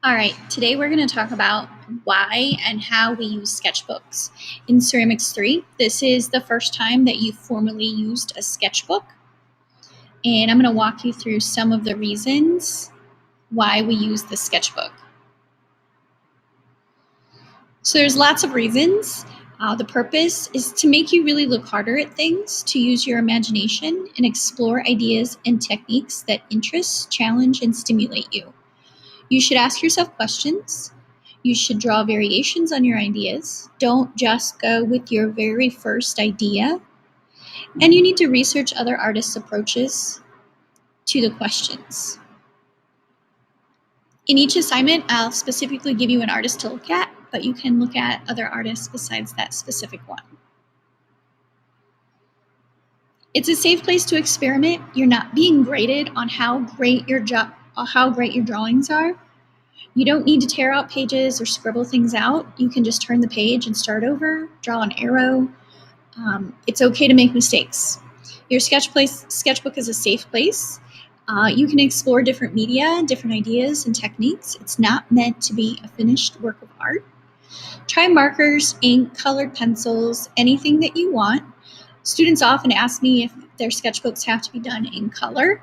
All right, today we're going to talk about why and how we use sketchbooks. In Ceramics 3, this is the first time that you formally used a sketchbook, and I'm going to walk you through some of the reasons why we use the sketchbook. So there's lots of reasons. The purpose is to make you really look harder at things, to use your imagination and explore ideas and techniques that interest, challenge, and stimulate you. You should ask yourself questions. You should draw variations on your ideas. Don't just go with your very first idea. And you need to research other artists' approaches to the questions. In each assignment, I'll specifically give you an artist to look at, but you can look at other artists besides that specific one. It's a safe place to experiment. You're not being graded on how great your drawings are. You don't need to tear out pages or scribble things out. You can just turn the page and start over, draw an arrow. It's okay to make mistakes. Your sketchbook is a safe place. You can explore different media, different ideas and techniques. It's not meant to be a finished work of art. Try markers, ink, colored pencils, anything that you want. Students often ask me if their sketchbooks have to be done in color.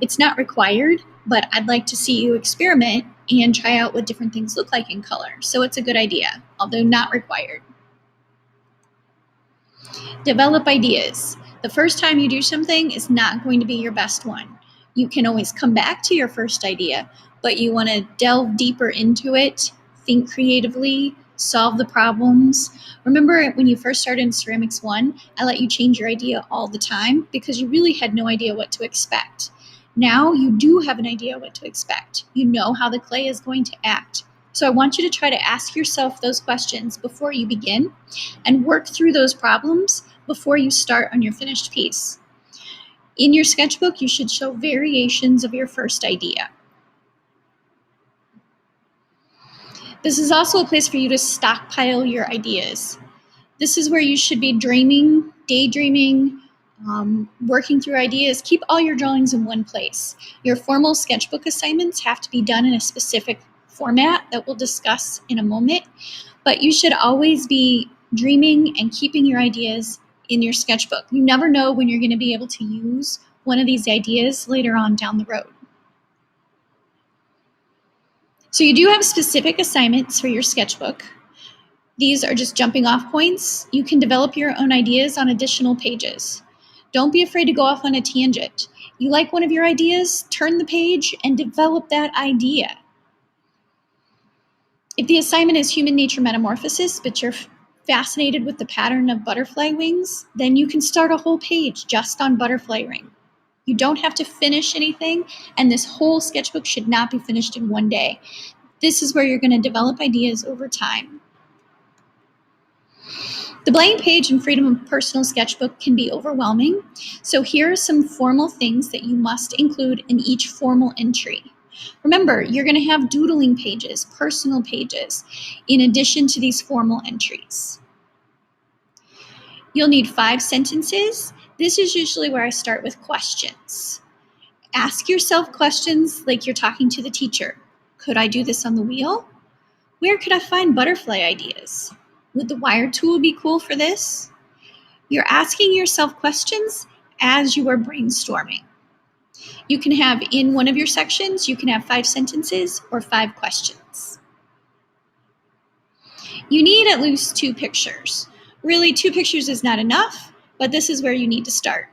It's not required, but I'd like to see you experiment and try out what different things look like in color. So it's a good idea, although not required. Develop ideas. The first time you do something is not going to be your best one. You can always come back to your first idea, but you want to delve deeper into it, think creatively, solve the problems. Remember when you first started in Ceramics 1, I let you change your idea all the time because you really had no idea what to expect. Now you do have an idea what to expect. You know how the clay is going to act. So I want you to try to ask yourself those questions before you begin and work through those problems before you start on your finished piece. In your sketchbook, you should show variations of your first idea. This is also a place for you to stockpile your ideas. This is where you should be dreaming, daydreaming, working through ideas. Keep all your drawings in one place. Your formal sketchbook assignments have to be done in a specific format that we'll discuss in a moment, but you should always be dreaming and keeping your ideas in your sketchbook. You never know when you're going to be able to use one of these ideas later on down the road. So you do have specific assignments for your sketchbook. These are just jumping off points. You can develop your own ideas on additional pages. Don't be afraid to go off on a tangent. You like one of your ideas, turn the page and develop that idea. If the assignment is human nature metamorphosis, but you're fascinated with the pattern of butterfly wings, then you can start a whole page just on butterfly ring. You don't have to finish anything, and this whole sketchbook should not be finished in one day. This is where you're going to develop ideas over time. The blank page and freedom of personal sketchbook can be overwhelming, so here are some formal things that you must include in each formal entry. Remember, you're going to have doodling pages, personal pages, in addition to these formal entries. You'll need 5 sentences. This is usually where I start with questions. Ask yourself questions like you're talking to the teacher. Could I do this on the wheel? Where could I find butterfly ideas? Would the wire tool be cool for this? You're asking yourself questions as you are brainstorming. You can have in one of your sections, you can have 5 sentences or 5 questions. You need at least 2 pictures. Really, 2 pictures is not enough, but this is where you need to start.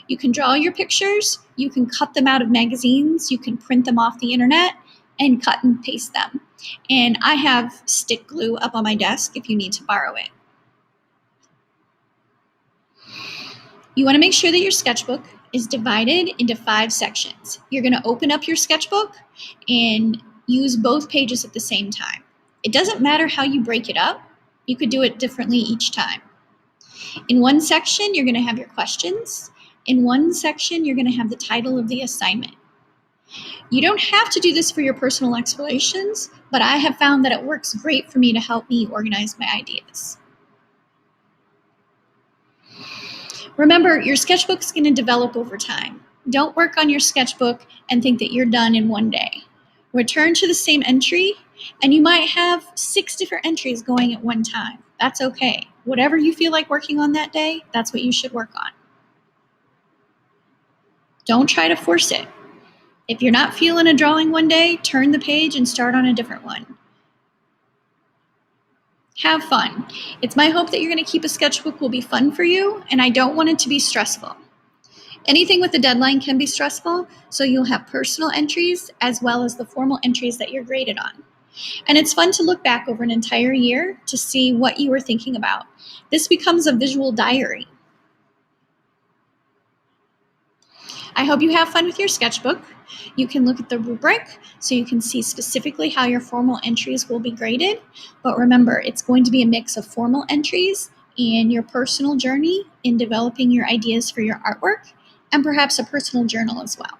You can draw your pictures, you can cut them out of magazines, you can print them off the internet, and cut and paste them. And I have stick glue up on my desk if you need to borrow it. You want to make sure that your sketchbook is divided into 5 sections. You're going to open up your sketchbook and use both pages at the same time. It doesn't matter how you break it up. You could do it differently each time. In one section, you're going to have your questions. In one section, you're going to have the title of the assignment. You don't have to do this for your personal explorations, but I have found that it works great for me to help me organize my ideas. Remember, your sketchbook is going to develop over time. Don't work on your sketchbook and think that you're done in one day. Return to the same entry, and you might have 6 different entries going at one time. That's okay. Whatever you feel like working on that day, that's what you should work on. Don't try to force it. If you're not feeling a drawing one day, turn the page and start on a different one. Have fun. It's my hope that you're going to keep a sketchbook will be fun for you, and I don't want it to be stressful. Anything with a deadline can be stressful, so you'll have personal entries as well as the formal entries that you're graded on. And it's fun to look back over an entire year to see what you were thinking about. This becomes a visual diary. I hope you have fun with your sketchbook. You can look at the rubric so you can see specifically how your formal entries will be graded. But remember, it's going to be a mix of formal entries and your personal journey in developing your ideas for your artwork, and perhaps a personal journal as well.